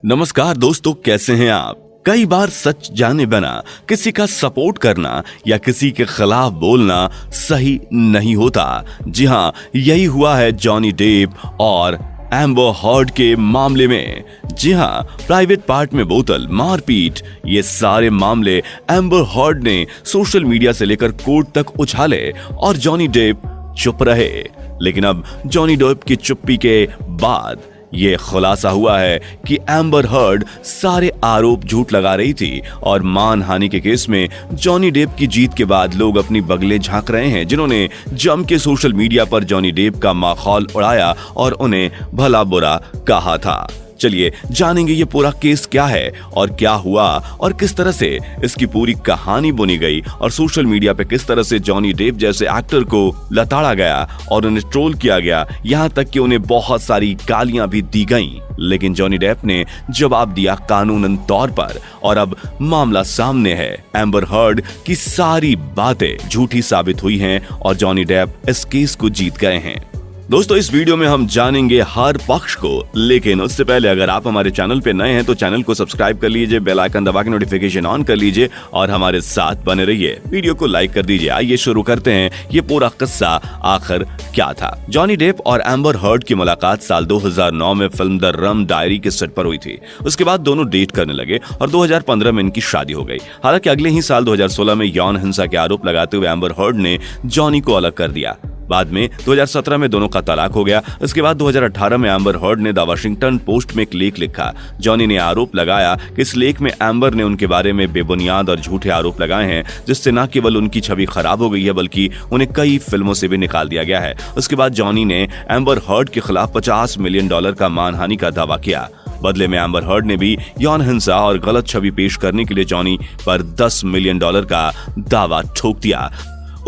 नमस्कार दोस्तों, कैसे हैं आप। कई बार सच जाने बिना किसी का सपोर्ट करना या किसी के खिलाफ बोलना सही नहीं होता। जी हाँ, यही हुआ है जॉनी डेप और एम्बर हर्ड के मामले में। जी हाँ, प्राइवेट पार्ट में बोतल, मारपीट, ये सारे मामले एम्बर हर्ड ने सोशल मीडिया से लेकर कोर्ट तक उछाले और जॉनी डेप चुप रहे। लेकिन अब जॉनी डेप की चुप्पी के बाद ये खुलासा हुआ है कि एम्बर हर्ड सारे आरोप झूठ लगा रही थी और मानहानि के केस में जॉनी डेप की जीत के बाद लोग अपनी बगलें झांक रहे हैं, जिन्होंने जम के सोशल मीडिया पर जॉनी डेप का माखौल उड़ाया और उन्हें भला बुरा कहा था। चलिए जानेंगे ये पूरा केस क्या है और क्या हुआ और किस तरह से इसकी पूरी कहानी बुनी गई और सोशल मीडिया पे किस तरह से जॉनी डेप जैसे एक्टर को लताड़ा गया और उन्हें ट्रोल किया गया, यहाँ तक कि उन्हें बहुत सारी गालियां भी दी गईं। लेकिन जॉनी डेप ने जवाब दिया कानूनन तौर पर और अब मामला सामने है। एम्बर हर्ड की सारी बातें झूठी साबित हुई हैं और जॉनी डेप इस केस को जीत गए हैं। दोस्तों, इस वीडियो में हम जानेंगे हर पक्ष को, लेकिन उससे पहले अगर आप हमारे चैनल पे नए हैं तो चैनल को सब्सक्राइब कर लीजिए, बेल आइकन दबा के नोटिफिकेशन ऑन कर लीजिए और हमारे साथ बने रहिए। वीडियो को लाइक कर दीजिए। आइए शुरू करते हैं ये पूरा किस्सा आखिर क्या था। जॉनी डेप और एम्बर हर्ड की मुलाकात साल 2009 में फिल्म द रम डायरी के सेट पर हुई थी। उसके बाद दोनों डेट करने लगे और 2015 में इनकी शादी हो गई। हालांकि अगले ही साल 2016 में यौन हिंसा के आरोप लगाते हुए एम्बर हर्ड ने जॉनी को अलग कर दिया। बाद में 2017 में दोनों का तलाक हो गया। इसके बाद 2018 में एम्बर हर्ड ने द वाशिंगटन पोस्ट में एक लेख लिखा। जॉनी ने आरोप लगाया कि इस लेख में एम्बर ने उनके बारे में बेबुनियाद और झूठे आरोप लगाए हैं, जिससे न केवल उनकी छवि खराब हो गई है बल्कि उन्हें कई फिल्मों से भी निकाल दिया गया है। उसके बाद जॉनी ने एम्बर हर्ड के खिलाफ $50 मिलियन का मानहानि का दावा किया। बदले में एम्बर हर्ड ने भी यौन हिंसा और गलत छवि पेश करने के लिए जॉनी पर $10 मिलियन का दावा ठोक दिया।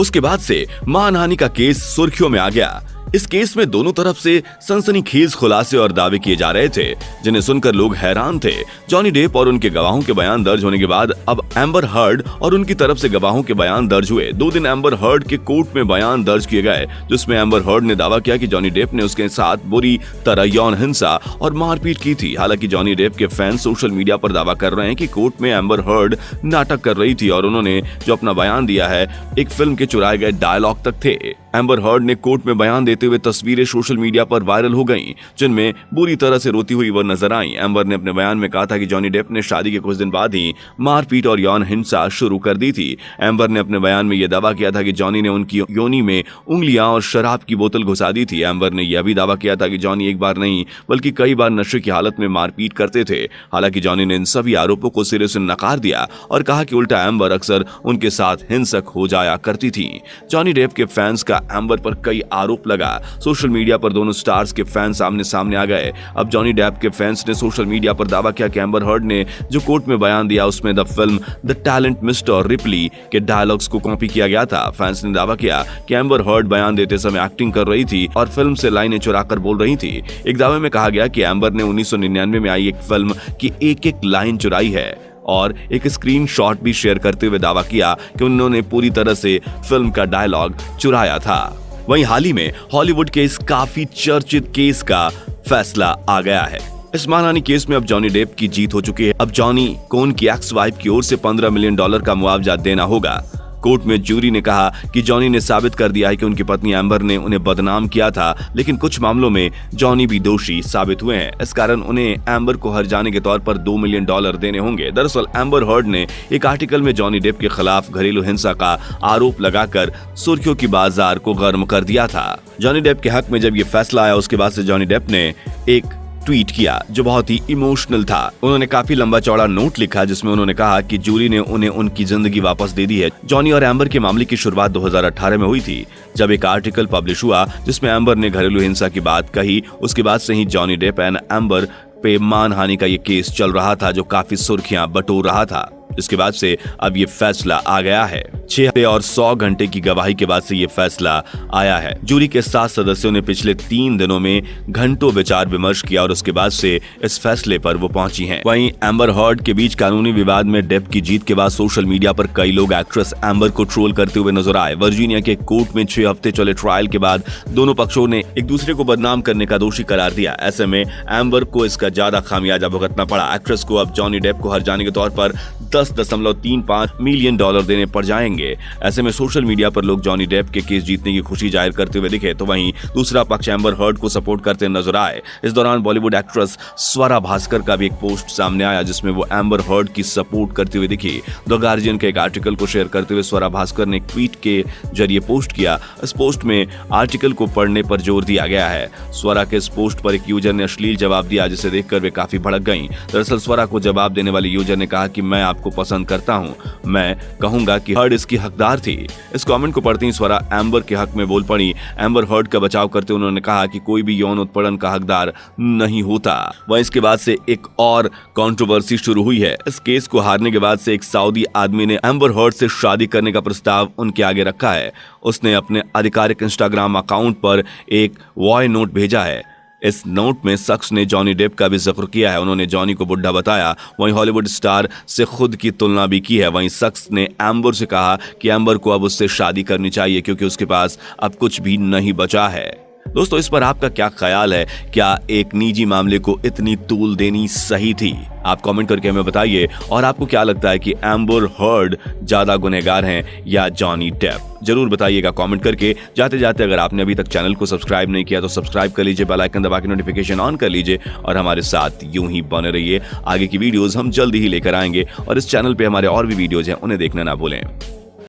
उसके बाद से मानहानि का केस सुर्खियों में आ गया। इस केस में दोनों तरफ से सनसनीखेज खुलासे और दावे किए जा रहे थे, जिन्हें सुनकर लोग हैरान थे। जॉनी डेप और उनके गवाहों के बयान दर्ज होने के बाद अब एम्बर हर्ड और उनकी तरफ से गवाहों के बयान दर्ज हुए। 2 दिन एम्बर हर्ड के कोर्ट में बयान दर्ज किए गए, जिसमें एम्बर हर्ड ने दावा किया कि जॉनी डेप ने उसके साथ बुरी तरह यौन हिंसा और मारपीट की थी। हालांकि जॉनी डेप के फैंस सोशल मीडिया पर दावा कर रहे हैं कि कोर्ट में एम्बर हर्ड नाटक कर रही थी और उन्होंने जो अपना बयान दिया है एक फिल्म के चुराए गए डायलॉग तक थे। एम्बर हर्ड ने कोर्ट में बयान देते हुए तस्वीरें सोशल मीडिया पर वायरल हो गईं, जिनमें बुरी तरह से रोती हुई वह नजर आईं। एम्बर ने अपने बयान में कहा था कि जॉनी डेप ने शादी के कुछ दिन बाद ही मारपीट और यौन हिंसा शुरू कर दी थी। एम्बर ने अपने बयान में यह दावा किया था कि जॉनी ने उनकी योनि में उंगलियां और शराब की बोतल घुसा दी थी। एम्बर ने यह भी दावा किया था कि जॉनी एक बार नहीं बल्कि कई बार नशे की हालत में मारपीट करते थे। हालांकि जॉनी ने इन सभी आरोपों को सिरे से नकार दिया और कहा कि उल्टा एम्बर अक्सर उनके साथ हिंसक हो जाया करती थी। जॉनी डेप के फैंस का एम्बर पर कई आरोप लगा। सोशल मीडिया पर दोनों स्टार्स के फैंस सामने आ गए। अब जॉनी डेप के फैंस ने सोशल मीडिया पर दावा किया कि एम्बर हर्ड ने जो कोर्ट में बयान दिया उसमें the film the talent mister replay के डायलॉग्स को कॉपी किया गया था। फैंस ने दावा किया कि एम्बर हर्ड बयान देते समय एक्टिंग कर रही थी और फिल्म से लाइनें चुराकर बोल रही थी। एक दावे में कहा गया कि एम्बर ने 1999 में आई एक फिल्म की एक लाइन चुराई है और एक स्क्रीनशॉट भी शेयर करते हुए दावा किया कि उन्होंने पूरी तरह से फिल्म का डायलॉग चुराया था। वहीं हाल ही में हॉलीवुड के इस काफी चर्चित केस का फैसला आ गया है। इस मानहानि केस में अब जॉनी डेप की जीत हो चुकी है। अब जॉनी को उनकी एक्स वाइफ की ओर से $15 मिलियन का मुआवजा देना होगा। कोर्ट में जूरी ने कहा कि जॉनी ने साबित कर दिया है कि उनकी पत्नी एम्बर ने उन्हें बदनाम किया था, लेकिन कुछ मामलों में जॉनी भी दोषी साबित हुए हैं। इस कारण उन्हें एम्बर को हर्जाने के तौर पर $2 मिलियन देने होंगे। दरअसल एम्बर हर्ड ने एक आर्टिकल में जॉनी डेप के खिलाफ घरेलू हिंसा का आरोप लगाकर सुर्खियों की बाजार को गर्म कर दिया था। जॉनी डेप के हक में जब ये फैसला आया उसके बाद से जॉनी डेप ने एक ट्वीट किया जो बहुत ही इमोशनल था। उन्होंने काफी लंबा चौड़ा नोट लिखा जिसमें उन्होंने कहा कि जूरी ने उन्हें उनकी जिंदगी वापस दे दी है। जॉनी और एम्बर के मामले की शुरुआत 2018 में हुई थी, जब एक आर्टिकल पब्लिश हुआ जिसमें एम्बर ने घरेलू हिंसा की बात कही। उसके बाद से ही जॉनी डेप एंड एम्बर पे मानहानि का ये केस चल रहा था जो काफी सुर्खियां बटोर रहा था। इसके बाद से अब ये फैसला आ गया है। 6 और 100 घंटे की गवाही के बाद से ये फैसला आया है। जूरी के 7 सदस्यों ने पिछले 3 दिनों में घंटों विचार विमर्श किया और उसके बाद से इस फैसले पर वो पहुंची हैं। वहीं एम्बर हर्ड के बीच कानूनी विवाद में डेप की जीत के बाद सोशल मीडिया पर कई लोग एक्ट्रेस एम्बर को ट्रोल करते हुए नजर आए। वर्जीनिया के कोर्ट में 6 हफ्ते चले ट्रायल के बाद दोनों पक्षों ने एक दूसरे को बदनाम करने का दोषी करार दिया। ऐसे में एम्बर को इसका ज्यादा खामियाजा भुगतना पड़ा। एक्ट्रेस को अब जॉनी डेप को हर जाने के तौर पर $10.35 मिलियन देने पड़ जाएंगे। ऐसे में सोशल मीडिया पर लोग जॉनी डेप के केस जीतने की खुशी जाहिर करते हुए दिखे, तो वहीं दूसरा पक्ष एम्बर हर्ड को सपोर्ट करते नजर आए। इस दौरान बॉलीवुड एक्ट्रेस स्वरा भास्कर का भी एक पोस्ट सामने आया जिसमें वो एम्बर हर्ड की सपोर्ट करती हुई दिखी। द गार्जियन के एक आर्टिकल को शेयर करते हुए स्वरा भास्कर ने एक ट्वीट के जरिए पोस्ट किया। इस पोस्ट में आर्टिकल को पढ़ने पर जोर दिया गया है। स्वरा के इस पोस्ट पर एक यूजर ने अश्लील जवाब दिया जिसे देखकर वे काफी भड़क गईं। दरअसल स्वरा को जवाब देने वाले यूजर ने कहा कि मैं आपको पसंद करता हूं, मैं कहूंगा कि हर्ड इसकी हकदार थी। इस कमेंट को पढ़ते ही स्वरा एम्बर के हक में बोल पड़ी। एम्बर हर्ड का बचाव करते उन्होंने कहा कि कोई भी यौन उत्पीड़न का हकदार नहीं होता। वहीं इसके बाद से एक और कंट्रोवर्सी शुरू हुई है। इस केस को हारने के बाद से एक सऊदी आदमी ने एम्बर हर्ड से शादी करने का प्रस्ताव उनके आगे रखा है। उसने अपने आधिकारिक इंस्टाग्राम अकाउंट पर एक वॉइस नोट भेजा है। इस नोट में शख्स ने जॉनी डेप का भी जिक्र किया है। उन्होंने जॉनी को बुढ़ा बताया, वहीं हॉलीवुड स्टार से खुद की तुलना भी की है। वहीं शख्स ने एम्बर से कहा कि एम्बर को अब उससे शादी करनी चाहिए क्योंकि उसके पास अब कुछ भी नहीं बचा है। दोस्तों, इस पर आपका क्या ख्याल है? क्या एक निजी मामले को इतनी तूल देनी सही थी? आप कमेंट करके हमें बताइए। और आपको क्या लगता है कि एम्बर हर्ड ज्यादा गुनहगार हैं या जॉनी डेप? जरूर बताइएगा कमेंट करके। जाते जाते अगर आपने अभी तक चैनल को सब्सक्राइब नहीं किया तो सब्सक्राइब कर लीजिए, बेल आइकन दबा के नोटिफिकेशन ऑन कर लीजिए और हमारे साथ यूं ही बने रहिए। आगे की वीडियोस हम जल्दी ही लेकर आएंगे और इस चैनल पे हमारे और भी वीडियोज हैं, उन्हें देखना ना भूलें।